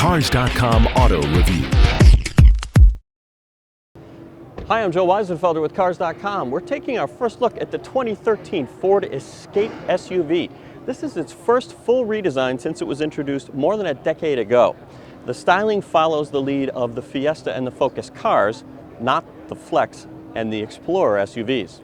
Cars.com Auto Review. Hi, I'm Joe Wiesenfelder with Cars.com. We're taking our first look at the 2013 Ford Escape SUV. This is its first full redesign since it was introduced more than a decade ago. The styling follows the lead of the Fiesta and the Focus cars, not the Flex and the Explorer SUVs.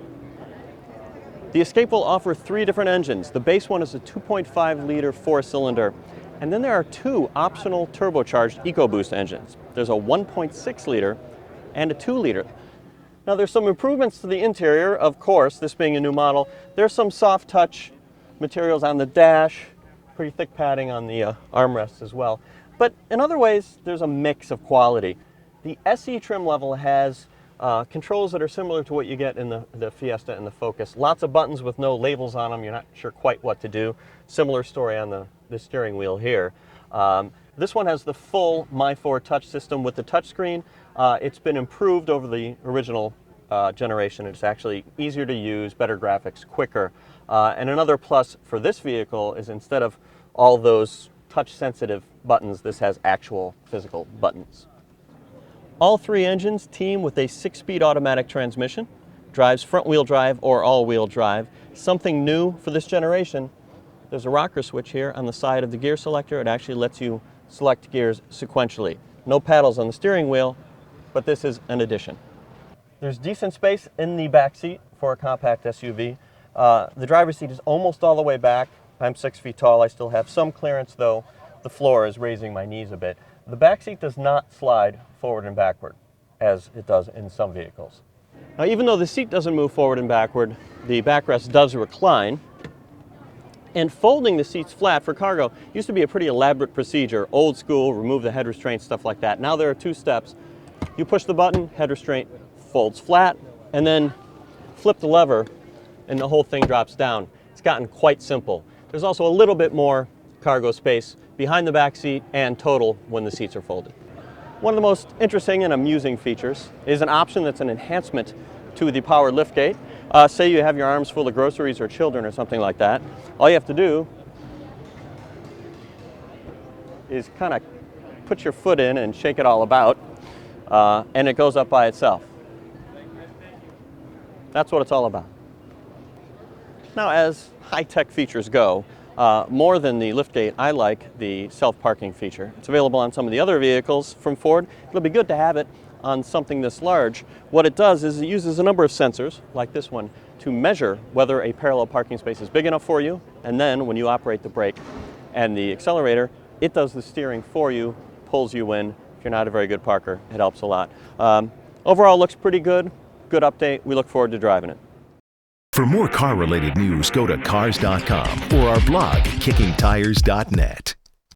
The Escape will offer three different engines. The base one is a 2.5-liter four-cylinder, and then there are two optional turbocharged EcoBoost engines. There's a 1.6-liter and a 2-liter. Now there's some improvements to the interior, of course, this being a new model. There's some soft touch materials on the dash, pretty thick padding on the armrests as well. But in other ways, there's a mix of quality. The SE trim level has controls that are similar to what you get in the Fiesta and the Focus. Lots of buttons with no labels on them. You're not sure quite what to do. Similar story on the steering wheel here. This one has the full My4 touch system with the touchscreen. It's been improved over the original generation. It's actually easier to use, better graphics, quicker. And another plus for this vehicle is instead of all those touch-sensitive buttons, this has actual physical buttons. All three engines team with a 6-speed automatic transmission, drives front-wheel drive or all-wheel drive. Something new for this generation, there's a rocker switch here on the side of the gear selector. It actually lets you select gears sequentially. No paddles on the steering wheel, but this is an addition. There's decent space in the back seat for a compact SUV. The driver's seat is almost all the way back. I'm 6 feet tall. I still have some clearance, though the floor is raising my knees a bit. The back seat does not slide forward and backward as it does in some vehicles. Now, even though the seat doesn't move forward and backward, the backrest does recline. And folding the seats flat for cargo used to be a pretty elaborate procedure, old school, remove the head restraint, stuff like that. Now there are two steps. You push the button, head restraint folds flat, and then flip the lever and the whole thing drops down. It's gotten quite simple. There's also a little bit more cargo space behind the back seat and total when the seats are folded. One of the most interesting and amusing features is an option that's an enhancement to the power liftgate. Say you have your arms full of groceries or children or something like that. All you have to do is kind of put your foot in and shake it all about, and it goes up by itself. That's what it's all about. Now, as high-tech features go, more than the liftgate, I like the self-parking feature. It's available on some of the other vehicles from Ford. It'll be good to have it on something this large. What it does is it uses a number of sensors, like this one, to measure whether a parallel parking space is big enough for you, and then when you operate the brake and the accelerator, it does the steering for you, pulls you in. If you're not a very good parker, it helps a lot. Overall, looks pretty good. Good update. We look forward to driving it. For more car-related news, go to Cars.com or our blog, KickingTires.net.